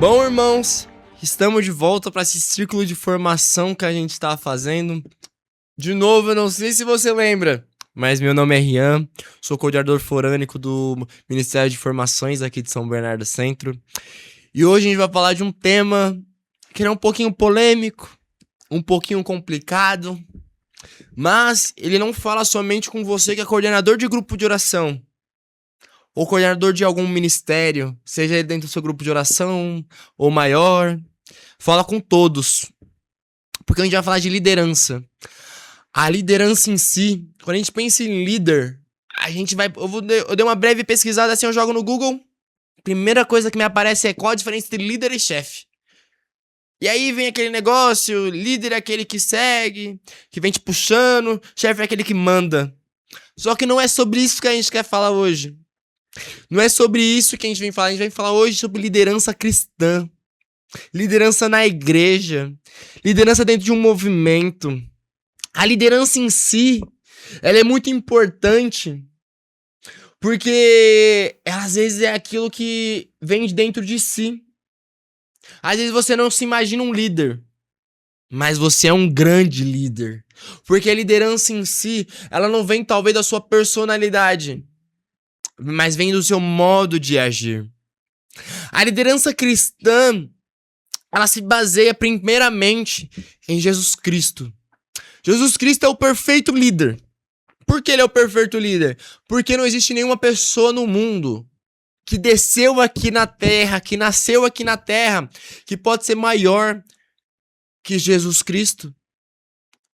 Bom, irmãos, estamos de volta para esse círculo de formação que a gente está fazendo. De novo, eu não sei se você lembra, mas meu nome é Rian, sou coordenador forânico do Ministério de Formações aqui de São Bernardo Centro. E hoje a gente vai falar de um tema que é um pouquinho polêmico, um pouquinho complicado, mas ele não fala somente com você que é coordenador de grupo de oração, ou coordenador de algum ministério, seja ele dentro do seu grupo de oração ou maior. Fala com todos, porque a gente vai falar de liderança. A liderança em si, quando a gente pensa em líder, a gente vai... Eu dei uma breve pesquisada assim, eu jogo no Google. Primeira coisa que me aparece é qual a diferença entre líder e chefe. E aí vem aquele negócio, líder é aquele que segue, que vem te puxando, chefe é aquele que manda. Só que não é sobre isso que a gente quer falar hoje. Não é sobre isso que a gente vem falar. A gente vai falar hoje sobre liderança cristã, liderança na igreja, liderança dentro de um movimento. A liderança em si, ela é muito importante, porque ela, às vezes é aquilo que vem de dentro de si. Às vezes você não se imagina um líder, mas você é um grande líder. Porque a liderança em si, ela não vem talvez da sua personalidade, mas vem do seu modo de agir. A liderança cristã, ela se baseia primeiramente em Jesus Cristo. Jesus Cristo é o perfeito líder. Por que ele é o perfeito líder? Porque não existe nenhuma pessoa no mundo que desceu aqui na terra, que nasceu aqui na terra, que pode ser maior que Jesus Cristo.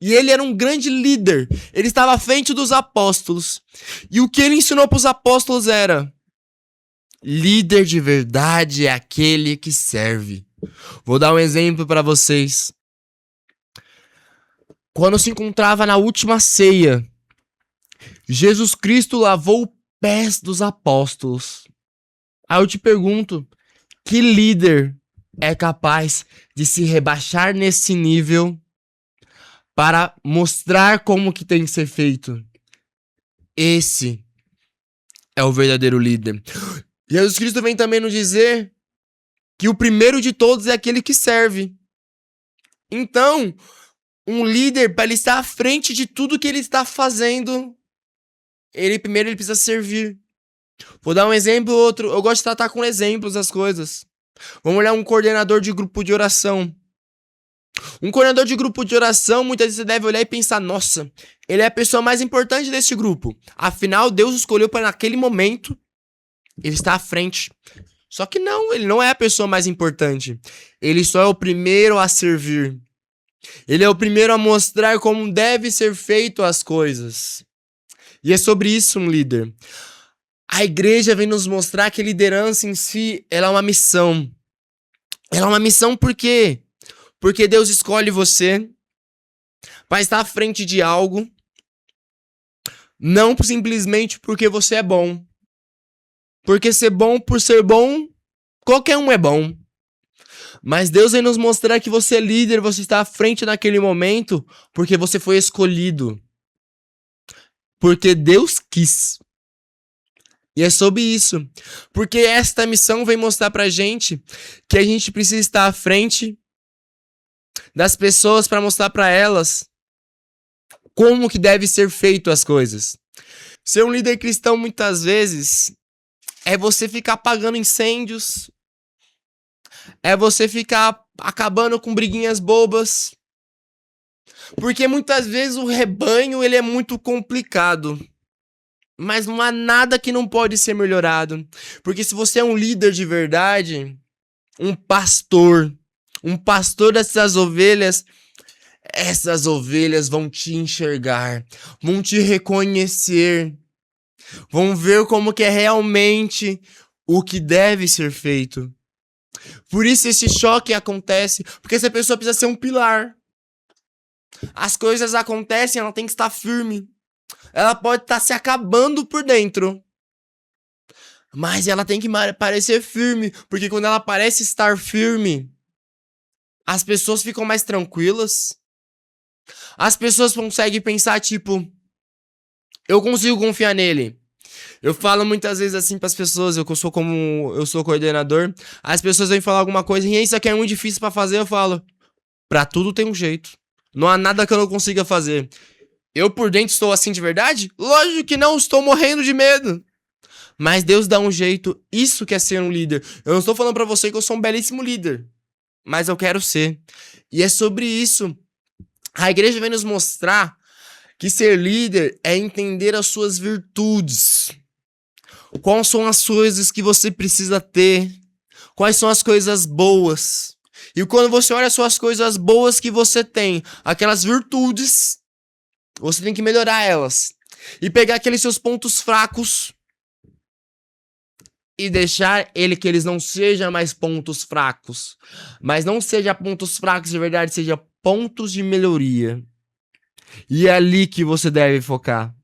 E ele era um grande líder. Ele estava à frente dos apóstolos. E o que ele ensinou para os apóstolos era: líder de verdade é aquele que serve. Vou dar um exemplo para vocês. Quando se encontrava na última ceia, Jesus Cristo lavou os pés dos apóstolos. Aí eu te pergunto, que líder é capaz de se rebaixar nesse nível para mostrar como que tem que ser feito? Esse é o verdadeiro líder. Jesus Cristo vem também nos dizer que o primeiro de todos é aquele que serve. Então, um líder, para ele estar à frente de tudo que ele está fazendo, ele precisa servir. Vou dar um exemplo, outro. Eu gosto de tratar com exemplos as coisas. Vamos olhar um coordenador de grupo de oração. Um coordenador de grupo de oração, muitas vezes você deve olhar e pensar: nossa, ele é a pessoa mais importante desse grupo. Afinal, Deus escolheu para naquele momento ele estar à frente. Só que não, ele não é a pessoa mais importante. Ele só é o primeiro a servir. Ele é o primeiro a mostrar como deve ser feito as coisas. E é sobre isso um líder. A igreja vem nos mostrar que a liderança em si, ela é uma missão. Ela é uma missão por quê? Porque Deus escolhe você para estar à frente de algo, não simplesmente porque você é bom. Porque ser bom por ser bom, qualquer um é bom. Mas Deus vem nos mostrar que você é líder, você está à frente naquele momento, porque você foi escolhido. Porque Deus quis. E é sobre isso. Porque esta missão vem mostrar pra gente que a gente precisa estar à frente das pessoas para mostrar pra elas como que deve ser feito as coisas. Ser um líder cristão muitas vezes é você ficar apagando incêndios, é você ficar acabando com briguinhas bobas. Porque muitas vezes o rebanho ele é muito complicado. Mas não há nada que não pode ser melhorado. Porque se você é um líder de verdade, um pastor dessas ovelhas, essas ovelhas vão te enxergar, vão te reconhecer, vão ver como que é realmente o que deve ser feito. Por isso esse choque acontece, porque essa pessoa precisa ser um pilar. As coisas acontecem, ela tem que estar firme. Ela pode estar se acabando por dentro, mas ela tem que parecer firme, porque quando ela parece estar firme, as pessoas ficam mais tranquilas. As pessoas conseguem pensar, tipo, eu consigo confiar nele. Eu falo muitas vezes assim pras pessoas, eu sou coordenador, as pessoas vêm falar alguma coisa e isso aqui é muito difícil pra fazer, eu falo, pra tudo tem um jeito. Não há nada que eu não consiga fazer. Eu por dentro estou assim de verdade? Lógico que não, estou morrendo de medo. Mas Deus dá um jeito, isso que é ser um líder. Eu não estou falando pra você que eu sou um belíssimo líder, mas eu quero ser. E é sobre isso. A igreja vem nos mostrar que ser líder é entender as suas virtudes. Quais são as coisas que você precisa ter? Quais são as coisas boas? E quando você olha as suas coisas boas que você tem, aquelas virtudes, você tem que melhorar elas. E pegar aqueles seus pontos fracos e deixar que eles não sejam mais pontos fracos. Mas não sejam pontos fracos de verdade, seja pontos de melhoria. E é ali que você deve focar.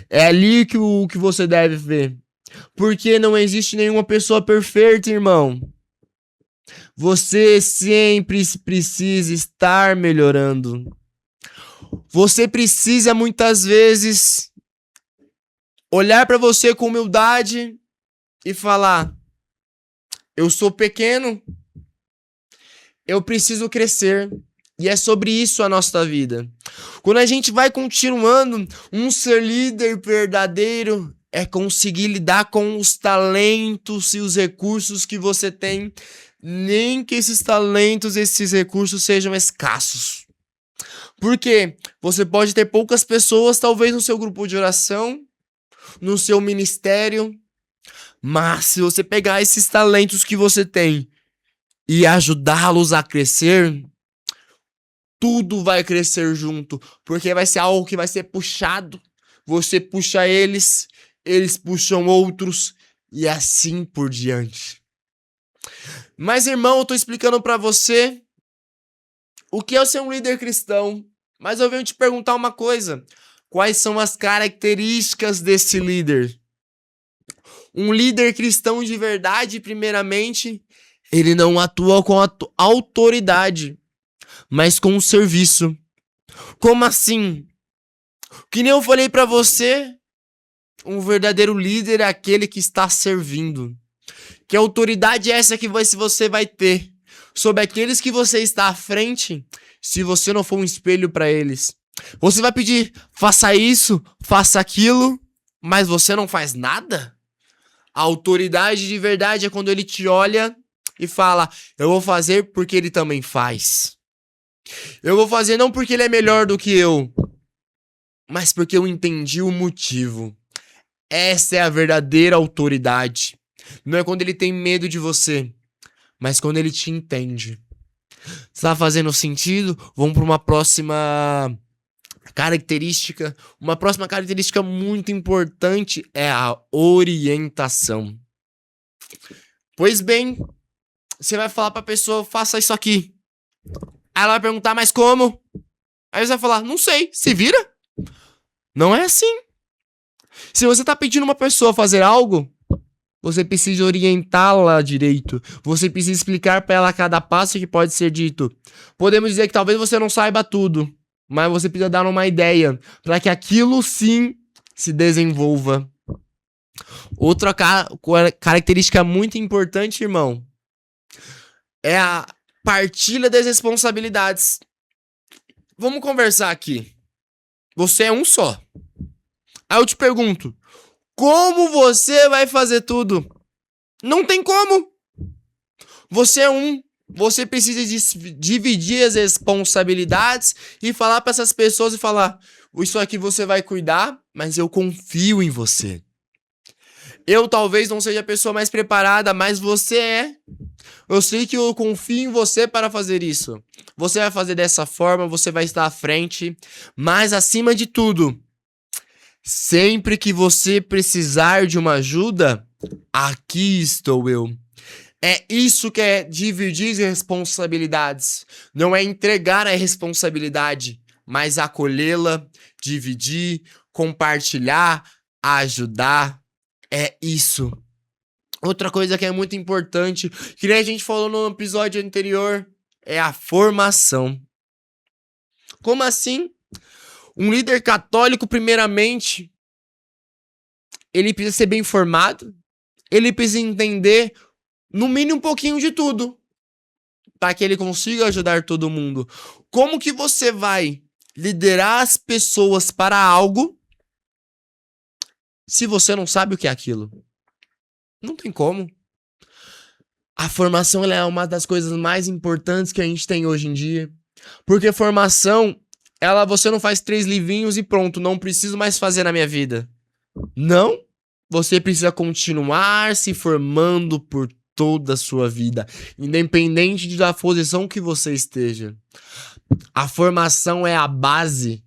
É ali que você deve ver. Porque não existe nenhuma pessoa perfeita, irmão. Você sempre precisa estar melhorando. Você precisa muitas vezes olhar para você com humildade e falar: eu sou pequeno, eu preciso crescer. E é sobre isso a nossa vida. Quando a gente vai continuando, um ser líder verdadeiro é conseguir lidar com os talentos e os recursos que você tem, nem que esses talentos, esses recursos sejam escassos. Porque você pode ter poucas pessoas, talvez no seu grupo de oração, no seu ministério, mas se você pegar esses talentos que você tem e ajudá-los a crescer, tudo vai crescer junto, porque vai ser algo que vai ser puxado. Você puxa eles, eles puxam outros e assim por diante. Mas, irmão, eu tô explicando pra você o que é ser um líder cristão. Mas eu venho te perguntar uma coisa: quais são as características desse líder? Um líder cristão de verdade, primeiramente, ele não atua com autoridade, mas com o serviço. Como assim? Que nem eu falei pra você, um verdadeiro líder é aquele que está servindo. Que autoridade é essa que você vai ter sobre aqueles que você está à frente, se você não for um espelho pra eles? Você vai pedir, faça isso, faça aquilo, mas você não faz nada? A autoridade de verdade é quando ele te olha e fala: eu vou fazer porque ele também faz. Eu vou fazer não porque ele é melhor do que eu, mas porque eu entendi o motivo. Essa é a verdadeira autoridade. Não é quando ele tem medo de você, mas quando ele te entende. Está fazendo sentido? Vamos para uma próxima característica. Uma próxima característica muito importante é a orientação. Pois bem, você vai falar para a pessoa: faça isso aqui. Aí ela vai perguntar: mas como? Aí você vai falar: não sei, se vira. Não é assim. Se você tá pedindo uma pessoa fazer algo, você precisa orientá-la direito. Você precisa explicar para ela cada passo que pode ser dito. Podemos dizer que talvez você não saiba tudo, mas você precisa dar uma ideia para que aquilo sim se desenvolva. Outra característica muito importante, irmão, é a partilha das responsabilidades. Vamos conversar aqui. Você é um só. Aí eu te pergunto: como você vai fazer tudo? Não tem como. Você é um. Você precisa dividir as responsabilidades e falar para essas pessoas e falar: isso aqui você vai cuidar, mas eu confio em você. Eu talvez não seja a pessoa mais preparada, mas você é. Eu sei que eu confio em você para fazer isso. Você vai fazer dessa forma, você vai estar à frente, mas acima de tudo, sempre que você precisar de uma ajuda, aqui estou eu. É isso que é dividir responsabilidades. Não é entregar a responsabilidade, mas acolhê-la, dividir, compartilhar, ajudar. É isso. Outra coisa que é muito importante, que nem a gente falou no episódio anterior, é a formação. Como assim? Um líder católico, primeiramente, ele precisa ser bem informado, ele precisa entender, no mínimo, um pouquinho de tudo, para que ele consiga ajudar todo mundo. Como que você vai liderar as pessoas para algo se você não sabe o que é aquilo? Não tem como. A formação ela é uma das coisas mais importantes que a gente tem hoje em dia. Porque formação, você não faz 3 livrinhos e pronto, não preciso mais fazer na minha vida. Não. Você precisa continuar se formando por toda a sua vida, independente da posição que você esteja. A formação é a base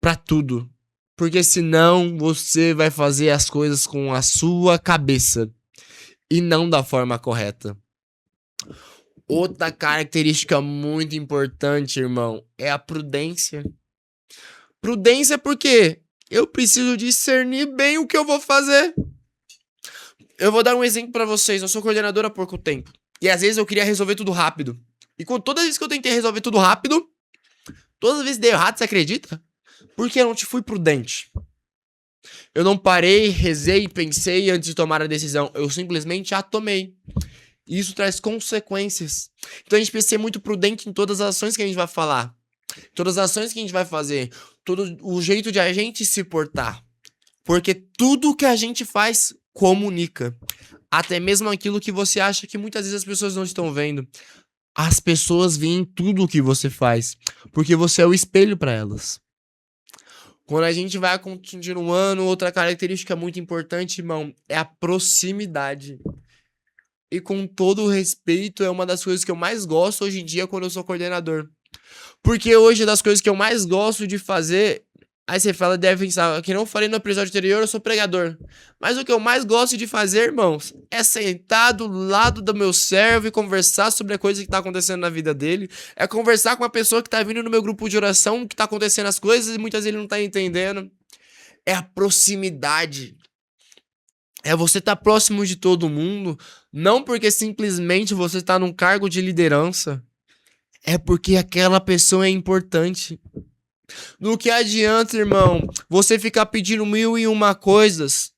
para tudo. Porque senão você vai fazer as coisas com a sua cabeça e não da forma correta. Outra característica muito importante, irmão, é a prudência. Prudência porque eu preciso discernir bem o que eu vou fazer. Eu vou dar um exemplo pra vocês. Eu sou coordenador há pouco tempo. E às vezes eu queria resolver tudo rápido. E toda vez que eu tentei resolver tudo rápido, todas as vezes deu errado, você acredita? Porque eu não fui prudente. Eu não parei, rezei e pensei antes de tomar a decisão. Eu simplesmente a tomei. E isso traz consequências. Então a gente precisa ser muito prudente em todas as ações que a gente vai falar. Todas as ações que a gente vai fazer. Todo o jeito de a gente se portar. Porque tudo que a gente faz comunica. Até mesmo aquilo que você acha que muitas vezes as pessoas não estão vendo. As pessoas veem tudo o que você faz. Porque você é o espelho para elas. Quando a gente vai continuando, outra característica muito importante, irmão, é a proximidade. E com todo o respeito, é uma das coisas que eu mais gosto hoje em dia quando eu sou coordenador. Porque hoje, das coisas que eu mais gosto de fazer, aí você fala, deve pensar, que não eu falei no episódio anterior, eu sou pregador. Mas o que eu mais gosto de fazer, irmãos, é sentar do lado do meu servo e conversar sobre a coisa que tá acontecendo na vida dele. É conversar com uma pessoa que tá vindo no meu grupo de oração, que tá acontecendo as coisas e muitas vezes ele não tá entendendo. É a proximidade. É você estar próximo de todo mundo, não porque simplesmente você está num cargo de liderança. É porque aquela pessoa é importante. No que adianta, irmão, você ficar pedindo 1001 coisas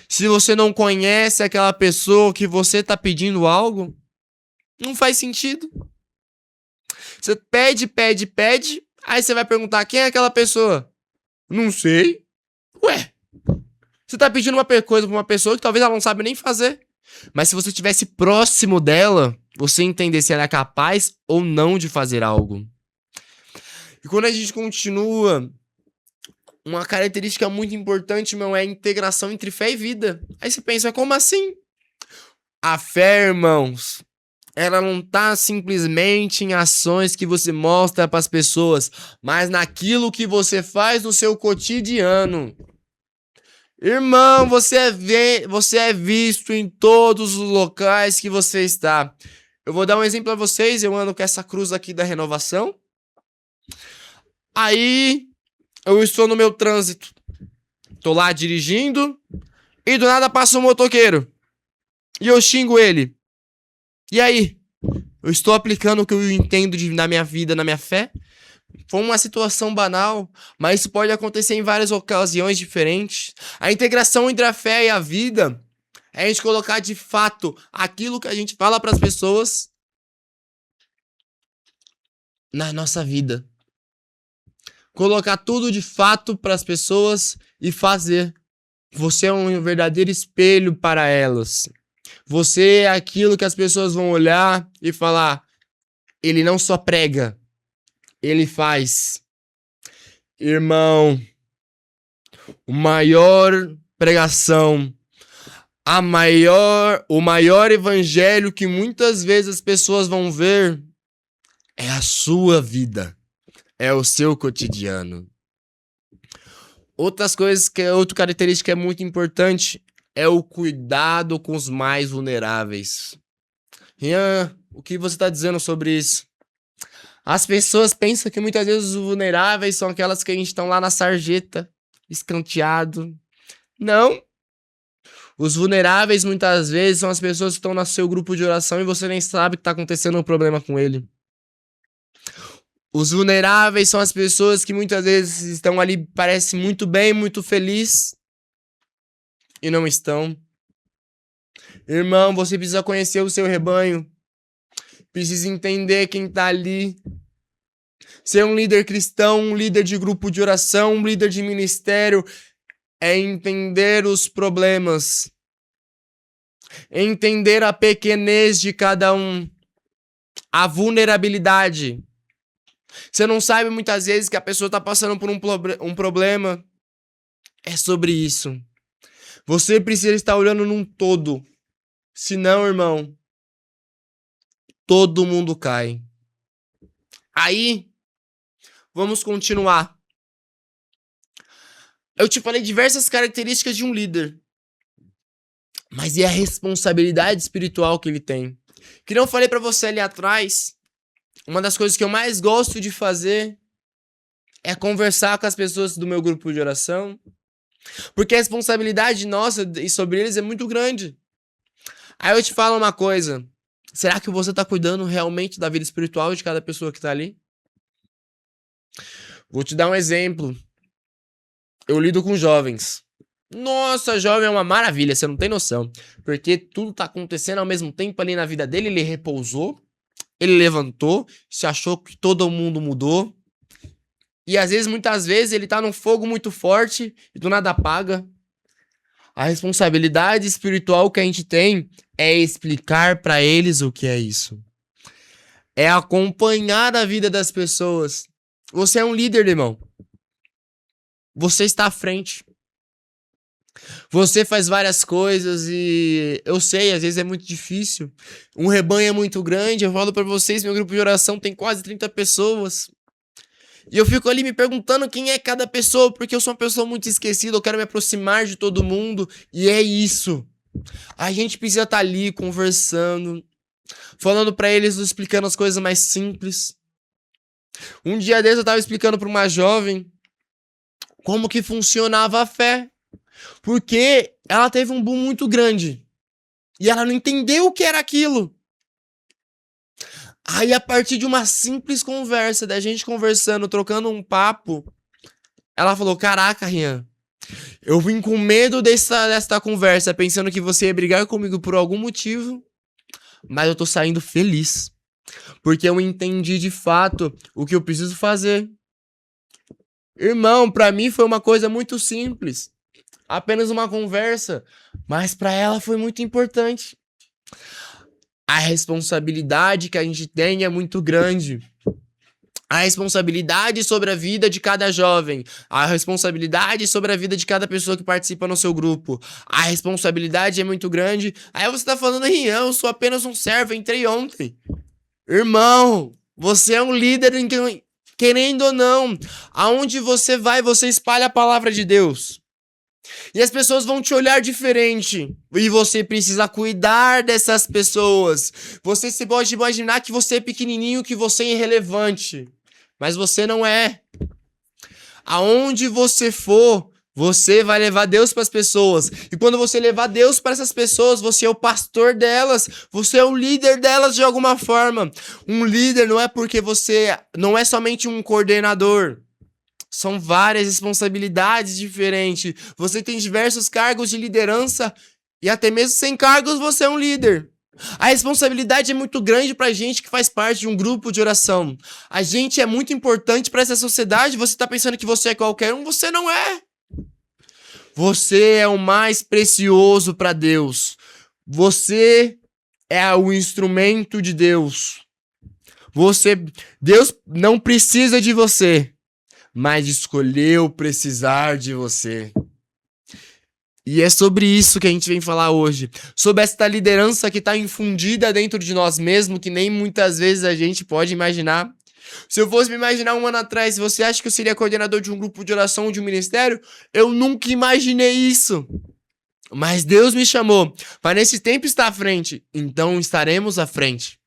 se você não conhece aquela pessoa que você tá pedindo algo? Não faz sentido. Você pede, aí você vai perguntar quem é aquela pessoa? Não sei. Ué, você tá pedindo uma coisa pra uma pessoa que talvez ela não sabe nem fazer. Mas se você estivesse próximo dela, você entender se ela é capaz ou não de fazer algo. E quando a gente continua, uma característica muito importante, meu, é a integração entre fé e vida. Aí você pensa, como assim? A fé, irmãos, ela não tá simplesmente em ações que você mostra pras pessoas, mas naquilo que você faz no seu cotidiano. Irmão, você é visto em todos os locais que você está. Eu vou dar um exemplo pra vocês. Eu ando com essa cruz aqui da renovação. Aí, eu estou no meu trânsito. Tô lá dirigindo. E do nada passa um motoqueiro. E eu xingo ele. E aí? Eu estou aplicando o que eu entendo na minha vida, na minha fé? Foi uma situação banal, mas isso pode acontecer em várias ocasiões diferentes. A integração entre a fé e a vida é a gente colocar de fato aquilo que a gente fala para as pessoas na nossa vida. Colocar tudo de fato para as pessoas e fazer. Você é um verdadeiro espelho para elas. Você é aquilo que as pessoas vão olhar e falar: ele não só prega, ele faz. Irmão, o maior pregação, o maior evangelho que muitas vezes as pessoas vão ver é a sua vida, é o seu cotidiano. Outra característica que é muito importante é o cuidado com os mais vulneráveis. Rian, o que você está dizendo sobre isso? As pessoas pensam que muitas vezes os vulneráveis são aquelas que a gente estão lá na sarjeta, escanteado. Não. Os vulneráveis muitas vezes são as pessoas que estão no seu grupo de oração e você nem sabe que está acontecendo um problema com ele. Os vulneráveis são as pessoas que muitas vezes estão ali, parece muito bem, muito feliz. e não estão. Irmão, você precisa conhecer o seu rebanho. Precisa entender quem tá ali. Ser um líder cristão, um líder de grupo de oração, um líder de ministério, é entender os problemas. Entender a pequenez de cada um. A vulnerabilidade. Você não sabe muitas vezes que a pessoa tá passando por um problema. É sobre isso. Você precisa estar olhando num todo. Senão, irmão, todo mundo cai. Aí, vamos continuar. Eu te falei diversas características de um líder. Mas e a responsabilidade espiritual que ele tem? Que não falei pra você ali atrás. Uma das coisas que eu mais gosto de fazer é conversar com as pessoas do meu grupo de oração. Porque a responsabilidade nossa e sobre eles é muito grande. Aí eu te falo uma coisa. Será que você tá cuidando realmente da vida espiritual de cada pessoa que tá ali? Vou te dar um exemplo. Eu lido com jovens. Nossa, jovem é uma maravilha, você não tem noção. Porque tudo tá acontecendo ao mesmo tempo ali na vida dele. Ele repousou, ele levantou, se achou que todo mundo mudou. E às vezes, muitas vezes, ele tá num fogo muito forte e do nada apaga. A responsabilidade espiritual que a gente tem é explicar pra eles o que é isso. É acompanhar a vida das pessoas. Você é um líder, irmão. Você está à frente. Você faz várias coisas e eu sei, às vezes é muito difícil. Um rebanho é muito grande. Eu falo pra vocês, meu grupo de oração tem quase 30 pessoas. E eu fico ali me perguntando quem é cada pessoa, porque eu sou uma pessoa muito esquecida, eu quero me aproximar de todo mundo. E é isso. A gente precisa estar ali conversando, falando pra eles, explicando as coisas mais simples. Um dia desses eu tava explicando pra uma jovem como que funcionava a fé. Porque ela teve um boom muito grande. E ela não entendeu o que era aquilo. Aí, a partir de uma simples conversa, da gente conversando, trocando um papo, ela falou, caraca, Rian, eu vim com medo desta conversa, pensando que você ia brigar comigo por algum motivo, mas eu tô saindo feliz. Porque eu entendi de fato o que eu preciso fazer. Irmão, pra mim foi uma coisa muito simples. Apenas uma conversa, mas pra ela foi muito importante. A responsabilidade que a gente tem é muito grande. A responsabilidade sobre a vida de cada jovem. A responsabilidade sobre a vida de cada pessoa que participa no seu grupo. A responsabilidade é muito grande. Aí você tá falando, Rian, eu sou apenas um servo, entrei ontem. Irmão, você é um líder, querendo ou não. Aonde você vai, você espalha a palavra de Deus. E as pessoas vão te olhar diferente. E você precisa cuidar dessas pessoas. Você pode imaginar que você é pequenininho, que você é irrelevante. Mas você não é. Aonde você for, você vai levar Deus para as pessoas. E quando você levar Deus para essas pessoas, você é o pastor delas. Você é o líder delas de alguma forma. Um líder não é porque você não é somente um coordenador. São várias responsabilidades diferentes. Você tem diversos cargos de liderança e até mesmo sem cargos você é um líder. A responsabilidade é muito grande pra gente que faz parte de um grupo de oração. A gente é muito importante pra essa sociedade. Você tá pensando que você é qualquer um? Você não é. Você é o mais precioso pra Deus. Você é o instrumento de Deus. Deus não precisa de você, mas escolheu precisar de você. E é sobre isso que a gente vem falar hoje. Sobre esta liderança que está infundida dentro de nós mesmos, que nem muitas vezes a gente pode imaginar. Se eu fosse me imaginar um ano atrás, você acha que eu seria coordenador de um grupo de oração ou de um ministério? Eu nunca imaginei isso. Mas Deus me chamou para nesse tempo estar à frente. Então estaremos à frente.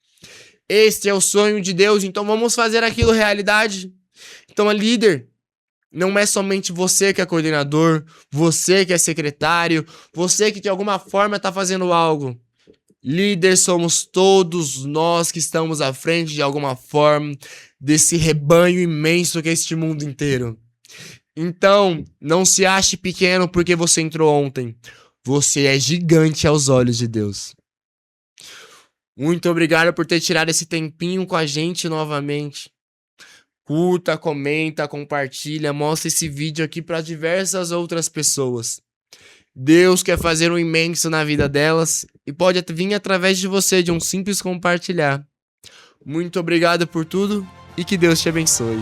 Este é o sonho de Deus, então vamos fazer aquilo realidade. Então, a líder, não é somente você que é coordenador, você que é secretário, você que de alguma forma está fazendo algo. Líder somos todos nós que estamos à frente de alguma forma desse rebanho imenso que é este mundo inteiro. Então, não se ache pequeno porque você entrou ontem. Você é gigante aos olhos de Deus. Muito obrigado por ter tirado esse tempinho com a gente novamente. Curta, comenta, compartilha, mostra esse vídeo aqui para diversas outras pessoas. Deus quer fazer um imenso na vida delas e pode vir através de você, de um simples compartilhar. Muito obrigado por tudo e que Deus te abençoe.